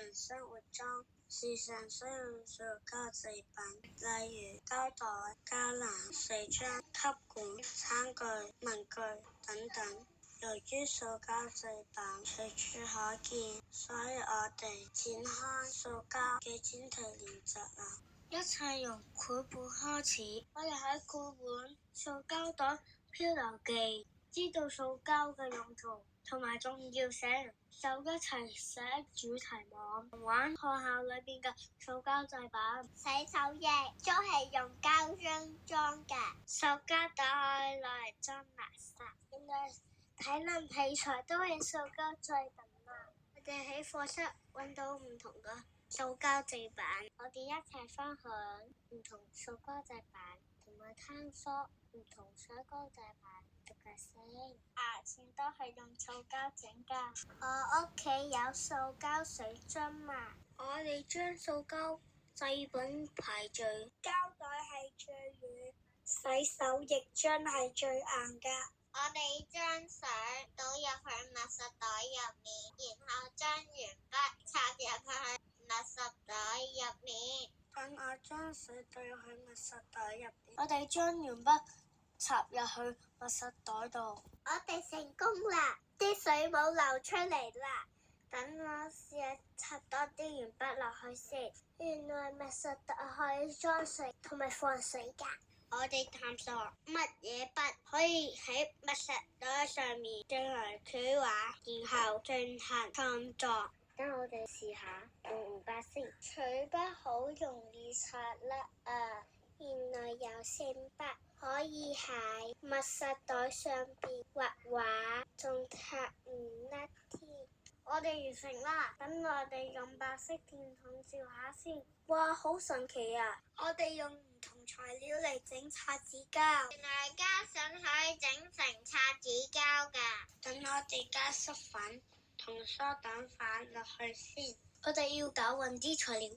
常生活中時常需要塑膠製品，例如膠袋、膠囊、水樽、吸管、餐具、文具等等。由於塑膠製品隨處可見，所以我哋展開塑膠嘅專題練習啦。一切由繪本開始，我哋喺繪本、塑膠袋、漂流記，知道塑膠嘅用途同埋重要性，就一齊寫主題網，玩學校裏邊嘅塑膠製品。洗手液都係用膠樽裝嘅，塑膠袋可以攞嚟裝垃圾。原來體能器材都係塑膠製品啊！我哋喺課室揾到唔同嘅塑膠製品，我哋一齊分享唔同塑膠製品，同埋探索唔同塑膠製品嘅特性。牙線都係用塑膠整噶。我屋企有塑膠水樽嘛，我哋將塑膠製品排序，膠袋係最軟，洗手液樽係最硬噶。我哋將水倒入去密實袋入面，然後將鉛筆插入去密實袋入面。等我將水倒入去密實袋入面，我哋將鉛筆插入去密實袋度。我哋成功啦！啲水冇流出嚟啦。等我試下插多啲鉛筆落去先。原來密實袋可以裝水同埋放水噶。我哋探索乜嘢筆可以喺密實袋上面進行繪畫，然後進行創作。等我哋試下用筆先。取筆好容易擦甩啊！原來有線筆可以喺密實袋上邊畫畫，仲擦唔甩添。我哋完成啦！等我哋用白色電筒照下先。哇，好神奇啊！我哋用唔同材料嚟整擦紙膠，原來加上可以整成擦紙膠噶。等我哋加濕粉同梳打粉落去先。我哋要攪勻啲材料。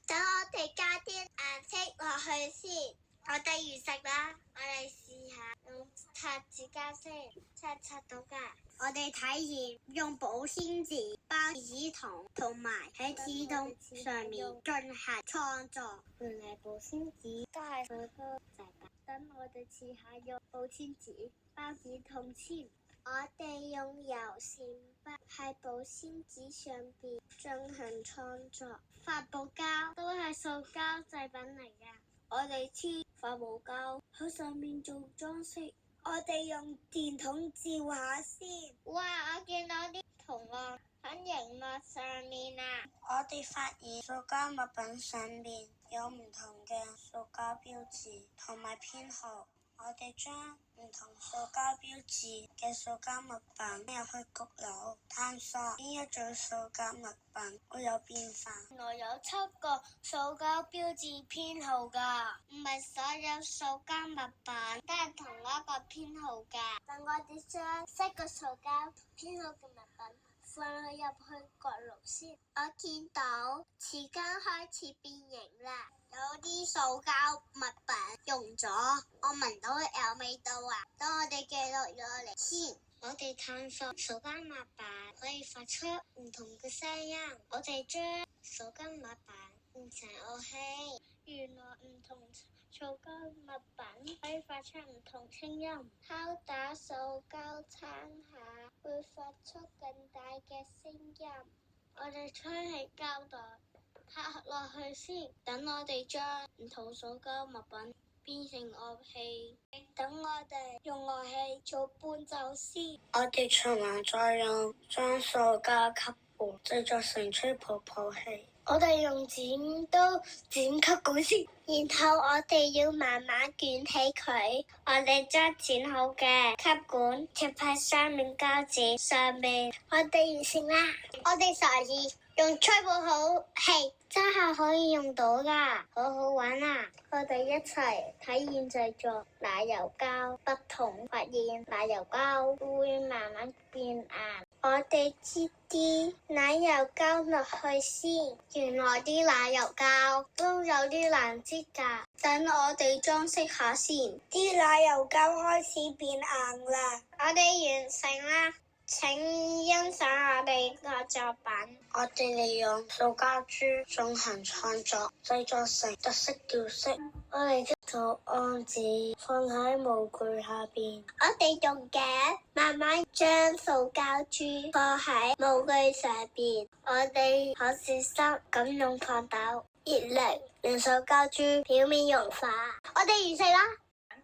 等我哋加啲顏色落去先。我哋完成啦！我哋試下用擦紙膠先，擦到噶。我哋體驗用保鮮紙包紙筒，同埋喺紙筒上面進行創作。原來保鮮紙都係塑膠製品。等我哋試下用保鮮紙包紙筒先。我哋用油線筆喺保鮮紙上邊進行創作。發泡膠都係塑膠製品嚟噶。我哋黐發泡膠喺上面做裝飾。我哋用電筒照下先。哇！我見到啲圖案喺熒幕上面啊！我哋發現塑膠物品上面有唔同嘅塑膠標誌同埋編號。我哋將唔同塑膠標誌嘅塑膠物品入去焗爐，探索邊一種塑膠物品會有變化。原來有7個塑膠標誌編號噶，唔係所有塑膠物品都係同一個編號噶。等我哋將7個塑膠編號嘅物品放入去焗爐先。我見到匙羹開始變形啦，有啲塑膠物品溶咗，我聞到有味道啊！等我哋記錄咗嚟先。我哋探索塑膠物品可以發出唔同嘅聲音，我哋將塑膠物品變成樂器。原來唔同塑膠物品可以發出唔同聲音。敲打塑膠餐盒會發出更大嘅聲音。我哋吹起膠袋拍落去先。等我哋將唔同塑膠物品變成樂器。等我哋用樂器做伴奏先。我哋循環再用，將塑膠吸盤製作成吹泡泡器。我哋用剪刀剪吸管先，然後我哋要慢慢捲起佢。我哋將剪好嘅吸管貼喺雙面膠紙上面。我哋完成啦！我哋嘗試用吹泡泡器，真係可以用到噶，好好玩啊！我哋一齊體驗製作奶油膠，不同發現奶油膠會慢慢變硬。我哋擠啲奶油膠落去先。原來啲奶油膠都有啲難擠噶。等我哋裝飾下先。啲奶油膠開始變硬啦。我哋完成啦。請欣賞我哋個作品。我哋利用塑膠珠進行創作，製作成特色吊飾。我哋將圖案紙放喺模具下邊。我哋用鉗慢慢將塑膠珠放喺模具上邊。我哋好小心咁用熨斗、熱力令塑膠珠表面融化。我哋完成啦！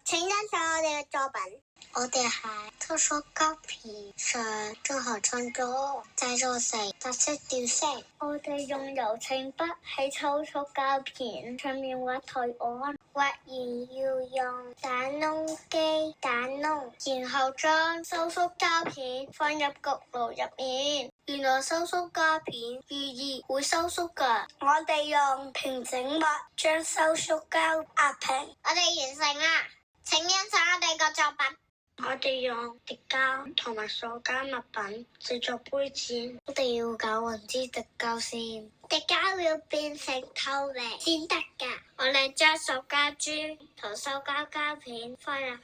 請欣賞我哋嘅作品。我哋喺特殊膠片上進行創作，製作成特色吊飾。我哋用油性筆喺粗粗膠片上面畫圖案，畫完要用打窿機打窿，然後將收縮膠片放入焗爐入面。原來收縮膠片遇熱會收縮㗎。我哋用平整物將收縮膠壓平。我哋完成啦！請欣賞我哋個作品。我哋用滴膠同埋塑膠物品製作杯墊。我哋要攪勻支滴膠先，滴膠要變成透明先得噶。我哋將塑膠珠同塑膠膠片放入去。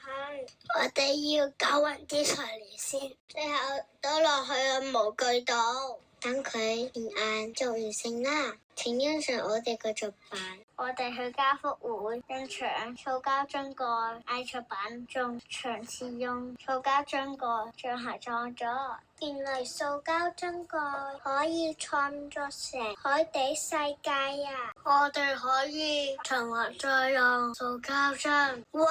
我哋要攪勻啲材料先，最後倒落去個模具度，等佢變硬就完成啦。請欣賞我哋嘅作品。我哋去家福會將牆塑膠樽蓋藝術品，仲長次用塑膠樽蓋進行創作。原來塑膠樽蓋可以創作成海底世界啊！我哋可以循環再用塑膠樽。哇，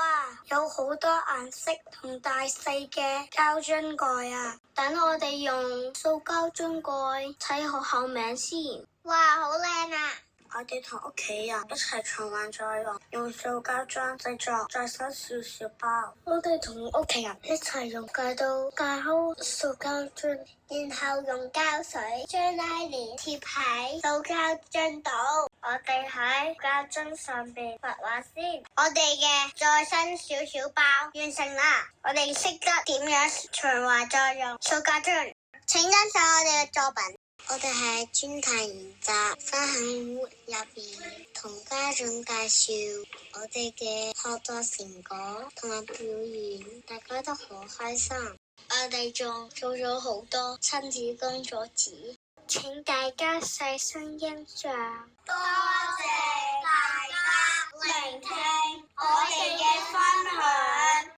有好多顏色同大細嘅膠樽蓋啊！等我哋用塑膠樽蓋睇好口名先。哇，好靚啊！我哋同屋企人一齊循環再用塑膠樽製作再生小小包。我哋同屋企人一齊用戒刀戒好塑膠樽，然後用膠水將拉鏈貼喺塑膠樽度。我哋喺膠樽上邊畫畫先。我哋嘅再生小小包完成啦！我哋識得點樣循環再用塑膠樽。請欣賞我哋嘅作品。我哋喺專題研習分享會入邊同家長介紹我哋嘅學作成果同埋表演，大家都好開心。我哋仲做咗好多親子工作紙，請大家細心欣賞。多謝大家聆聽我哋嘅分享。